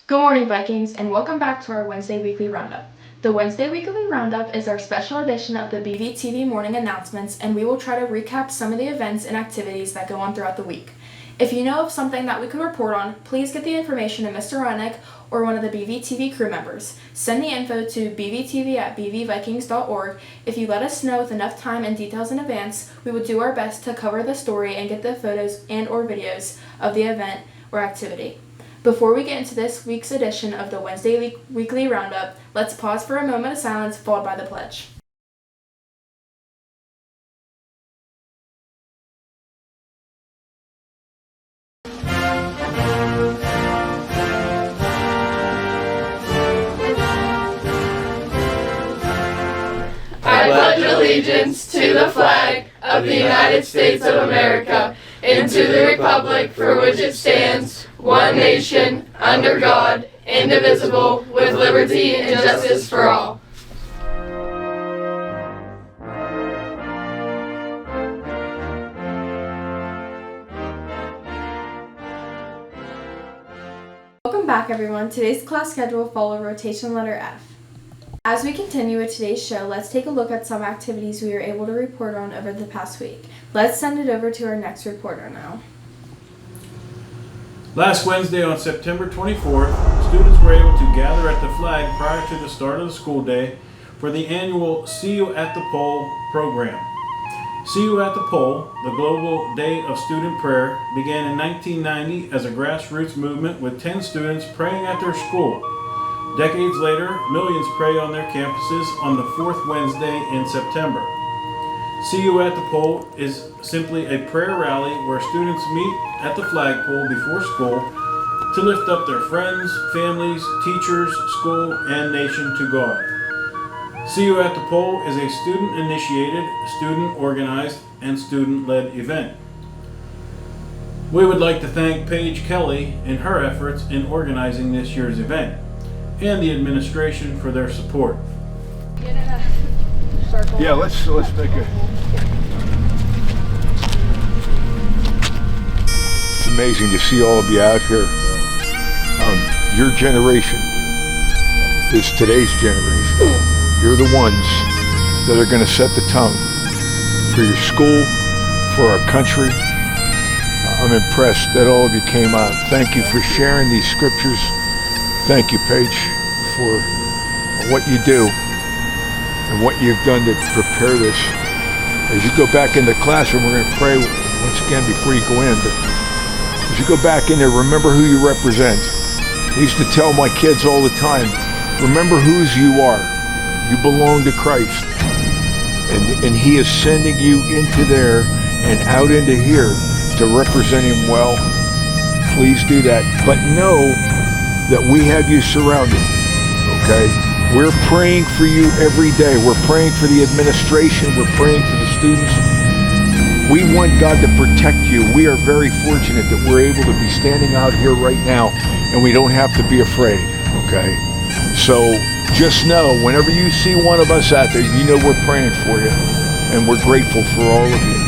Good morning, Vikings, and welcome back to our Wednesday Weekly Roundup. The Wednesday Weekly Roundup is our special edition of the BVTV morning announcements, and we will try to recap some of the events and activities that go on throughout the week. If you know of something that we could report on, please get the information to Mr. Reineck or one of the BVTV crew members. Send the info to bvtv@bvvikings.org. If you let us know with enough time and details in advance, we will do our best to cover the story and get the photos and or videos of the event or activity. Before we get into this week's edition of the Wednesday Weekly Roundup, let's pause for a moment of silence followed by the pledge. I pledge allegiance to the flag of the United States of America and to the republic for which it stands, one nation, under God, indivisible, with liberty and justice for all. Welcome back, everyone. Today's class schedule will follow rotation letter F. As we continue with today's show, let's take a look at some activities we were able to report on over the past week. Let's send it over to our next reporter now. Last Wednesday on September 24th, students were able to gather at the flag prior to the start of the school day for the annual See You at the Pole program. See You at the Pole, the global day of student prayer, began in 1990 as a grassroots movement with 10 students praying at their school. Decades later, millions pray on their campuses on the fourth Wednesday in September. See You at the Pole is simply a prayer rally where students meet at the flagpole before school to lift up their friends, families, teachers, school, and nation to God. See You at the Pole is a student-initiated, student-organized, and student-led event. We would like to thank Paige Kelly and her efforts in organizing this year's event, and the administration for their support. Yeah, let's make it. It's amazing to see all of you out here. Your generation is today's generation. You're the ones that are going to set the tone for your school, for our country. I'm impressed that all of you came out. Thank you for sharing these scriptures. Thank you, Paige, for what you do and what you've done to prepare this. As you go back in the classroom, we're going to pray once again before you go in, but as you go back in there, remember who you represent. I used to tell my kids all the time, remember whose you are. You belong to Christ, and He is sending you into there and out into here to represent Him well. Please do that, but know that we have you surrounded, okay? We're praying for you every day. We're praying for the administration. We're praying for the students. We want God to protect you. We are very fortunate that we're able to be standing out here right now and we don't have to be afraid, okay? So just know, whenever you see one of us out there, you know we're praying for you and we're grateful for all of you.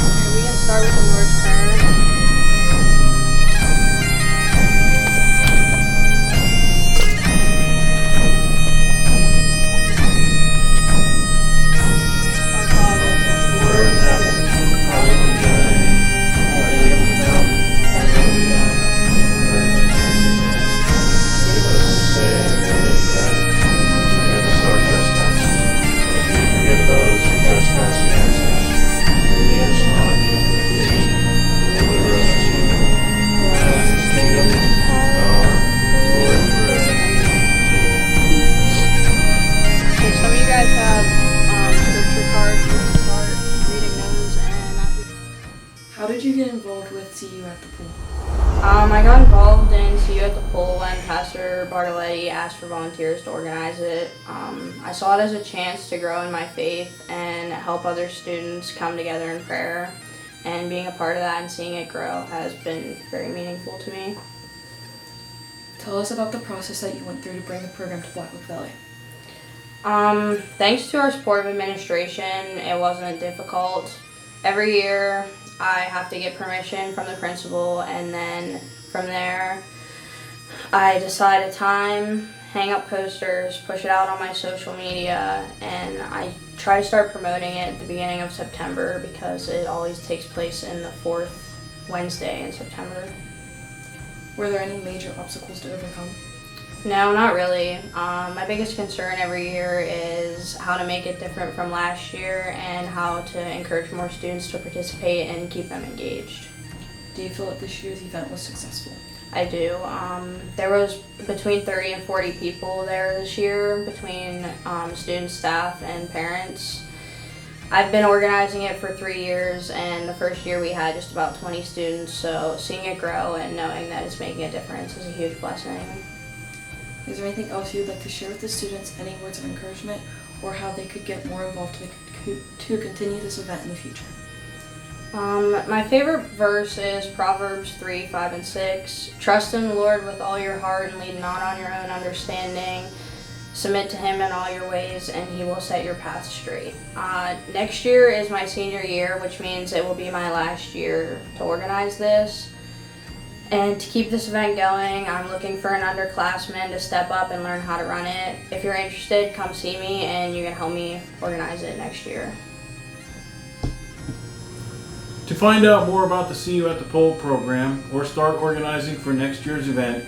Are we going to start with the Lord's Prayer? you get involved with CU at the Pool? I got involved in CU at the Pole when Pastor Bartoletti asked for volunteers to organize it. I saw it as a chance to grow in my faith and help other students come together in prayer. And being a part of that and seeing it grow has been very meaningful to me. Tell us about the process that you went through to bring the program to Blackwood Valley. Thanks to our supportive administration, it wasn't difficult. Every year, I have to get permission from the principal, and then from there, I decide a time, hang up posters, push it out on my social media, and I try to start promoting it at the beginning of September because it always takes place in the fourth Wednesday in September. Were there any major obstacles to overcome? No, not really. My biggest concern every year is how to make it different from last year and how to encourage more students to participate and keep them engaged. Do you feel that this year's event was successful? I do. There was between 30 and 40 people there this year, between students, staff, and parents. I've been organizing it for 3 years, and the first year we had just about 20 students, so seeing it grow and knowing that it's making a difference is a huge blessing. Is there anything else you'd like to share with the students, any words of encouragement, or how they could get more involved to continue this event in the future? My favorite verse is Proverbs 3, 5, and 6. Trust in the Lord with all your heart and lean not on your own understanding. Submit to Him in all your ways, and He will set your path straight. Next year is my senior year, which means it will be my last year to organize this. And to keep this event going, I'm looking for an underclassman to step up and learn how to run it. If you're interested, come see me, and you can help me organize it next year. To find out more about the See You at the Pole program or start organizing for next year's event,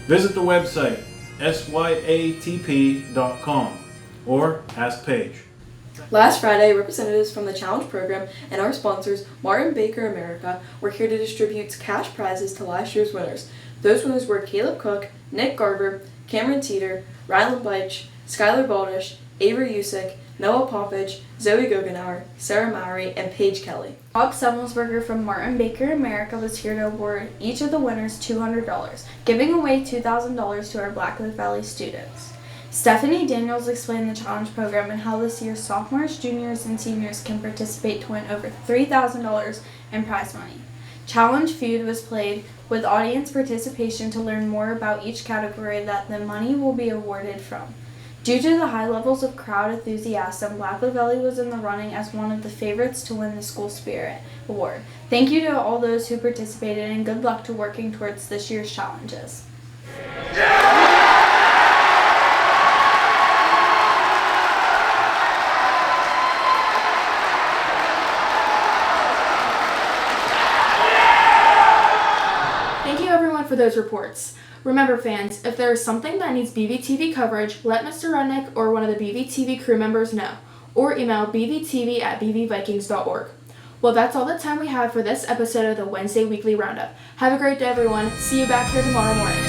visit the website syatp.com or ask Paige. Last Friday, representatives from the Challenge program and our sponsors, Martin Baker America, were here to distribute cash prizes to last year's winners. Those winners were Caleb Cook, Nick Garber, Cameron Teeter, Rylan Beich, Skylar Baldish, Avery Usick, Noah Poppage, Zoe Guggenauer, Sarah Mowry, and Paige Kelly. Bob Semmelsberger from Martin Baker America was here to award each of the winners $200, giving away $2,000 to our Blackwood Valley students. Stephanie Daniels explained the Challenge program and how this year's sophomores, juniors, and seniors can participate to win over $3,000 in prize money. Challenge Feud was played with audience participation to learn more about each category that the money will be awarded from. Due to the high levels of crowd enthusiasm, Blackwood Valley was in the running as one of the favorites to win the School Spirit Award. Thank you to all those who participated, and good luck to working towards this year's challenges. Thank you everyone for those reports. Remember fans, if there is something that needs BVTV coverage, let Mr. Rudnick or one of the BVTV crew members know, or email bvtv@bvvikings.org. Well, that's all the time we have for this episode of the Wednesday Weekly Roundup. Have a great day everyone. See you back here tomorrow morning.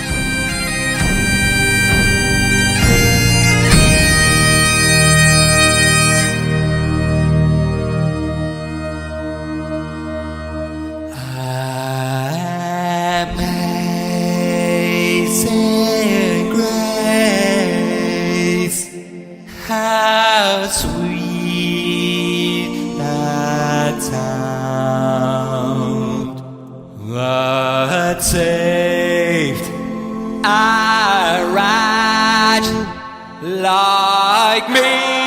Amazing grace, how sweet the sound that saved a wretch like me.